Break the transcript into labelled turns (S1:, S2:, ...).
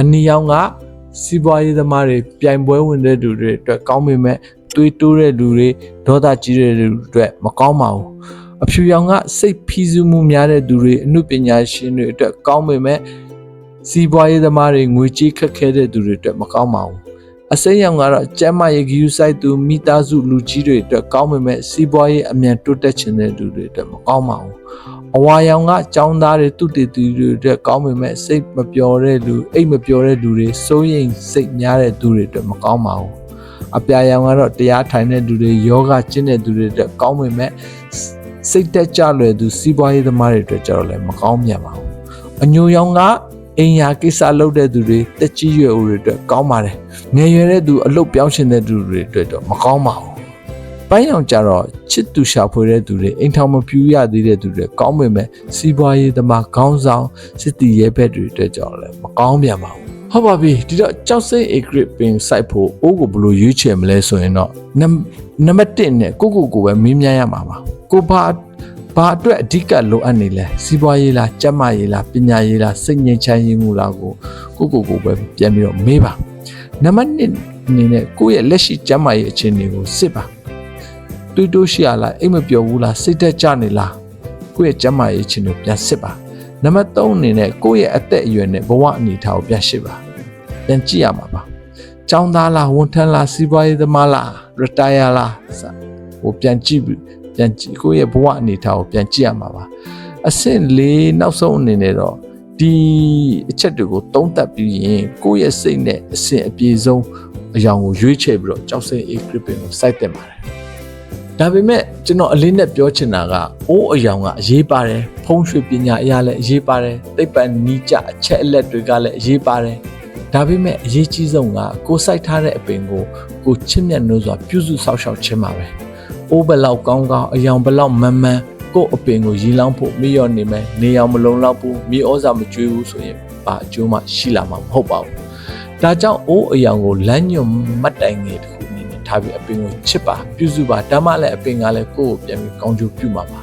S1: အနီရောင်ကစီးပွားရေးသမားတွေပြိုင်ပွဲဝင်တဲ့လူတွေအတွက်ကောင်းပေမဲ့တွေးတိုးတဲ့လူတွေဒေါသကြီးတဲ့လူတွေအတွက်မကောင်းပါဘူးအဖြူရောင်ကစိတ်ဖီးစုမှုများတဲ့သူတွေအမှုပညာရှင်တွေအတွက်ကောင်းပေမဲ့စီးပွားရေးသမားတွေငွေကြေးခက်ခဲတဲ့သူတွေအတွက်မကောင်းပါဘူးအစိမ်းရောင်ကတော့ကျန်းမာရေးဂရုစိုက်သူမိသားစုလူကြီးတွေအတွက်ကောင်းပေမဲ့စီးပွားရေးအမြန်တိုးတက်ခြင်းတဲ့လူတွေအတွက်မကောင်းပါဘူးအဝါရောင်ကចောင်းသားတွေသူတည်သူတွေအတွက်ကောင်းပေမဲ့စိတ်မပျော်တဲ့လူအိတ်မပျော်တဲ့လူတွေစိုးရိမ်စိတ်များတဲ့သူတွေအတွက်မကောင်းပါဘူးအပြာရောင်ကတော့တရားထိုင်တဲ့လူတွေယောဂကျင့်တဲ့သူတွေအတွက်ကောင်းပေမဲ့စိတ်တက်ကြလွယ်သူစီးပွားရေးသမားတွေအတွက်ကျတော့လည်းမကောင်းပြန်ပါဘူးအညိုရောင်ကအင်ယာကိစ္စလုပ်တဲ့သူတွေတက်ကြီးရွယ်ဦးတွေအတွက်ကောင်းပါတယ်ငယ်ရွယ်တဲ့သူအလုပ်ပြောင်းရှင်တဲ့သူတွေအတွက်တော့မကောင်းပါဘူးပန်းရောင်ကြတော့ချစ်သူရှာဖွေတဲ့သူတွေအိမ်ထောင်မပြူရသေးတဲ့သူတွေကောင်းပေမဲ့စီးပွားရေးသမားခေါင်းဆောင်စစ်တီရဲဘက်တွေအတွက်ကြောင့်လည်းမကောင်းပြန်ပါဘူးဟုတ်ပါပြီဒီတော့ကြောက်စိတ် agrit ပင်စိုက်ဖို့အိုးကိုဘယ်လိုရွေးချယ်မလဲဆိုရင်တော့နံပါတ်1နဲ့ကိုပဲမေးမြန်းရမှာပါကိုဘာအတွက်အဓိကလိုအပ်နေလဲစီးပွားရေးလားကျန်းမာရေးလားပညာရေးလားစိတ်ငြိမ်ချမ်းရေးမှုလားကိုပဲပြန်ပြီးတော့မေးပါနံပါတ်2အနေနဲ့ကိုယ့်ရဲ့လက်ရှိကျန်းမာရေးအခြေအနေကိုစစ်ပါတွေးတိုးရှိရလားအိမ်မပျော်ဘူးလားစိတ်သက်ကြနေလားကိုယ့်ရဲ့ကျန်းမာရေးအခြေအနေကိုပြန်စစ်ပါနံပါတ်3အနေနဲ့ကိုယ့်ရဲ့အသက်အရွယ်နဲ့ဘဝအနေအထားကိုပြန်ရှင်းပါပြန်ကြည့်ရမှာပါကျောင်းသားလားဝန်ထမ်းလားစီးပွားရေးသမားလား retire လားဟိုပြန်ကြည့်ကိုယ့်ရဲ့ဘဝအနေအထားကိုပြန်ကြည့်ရမှာပါအဆင့်၄နောက်ဆုံးအနေနဲ့တော့ဒီအချက်တွေကိုသုံးသပ်ပြီးရင်ကိုယ့်ရဲ့စိတ်နဲ့အဆင့်အပြေဆုံးအရာကိုရွေးချယ်ပြီးတော့ကြောက်စိတ် agrit ပင်ကိုစိုက်တင်ပါတယ်ဒါပေမဲ့ကျွန်တော်အလေးနဲ့ပြောချင်တာကအိုးအယောင်ကအရေးပါတယ်ဖုံးရွှေပညာအရာလည်းအရေးပါတယ်သိပ္ပံနီးကျအချက်အလက်တွေကလည်းအရေးပါတယ်ဒါပေမဲ့အရေးကြီးဆုံးကကိုစိုက်ထားတဲ့အပင်ကိုချစ်မြတ်နိုးစွာပြုစုဆောက်ရှောက်ခြင်းပါပဲအိုးဘလောက်ကောင်းအယောင်ဘလောက်မှန်ကိုအပင်ကိုရီလောင်းဖို့မေ့လျော့နေမယ်နေအောင်မလုံလောက်ဘူးမြေဩဇာမကျွေးဘူးဆိုရင်ဘာအကျိုးမှရှိလာမှာမဟုတ်ပါဘူးဒါကြောင့်အိုးအယောင်ကိုလမ်းညွန်မှတ်တိုင်ငယ်တစ်ခုအနေနဲ့ထားပြီးအပင်ကိုချစ်ပါပြုစုပါဒါမှလည်းအပင်ကလည်းကိုယ့်ကိုပြန်ပြီးကောင်းကျိုးပြုမှာပါ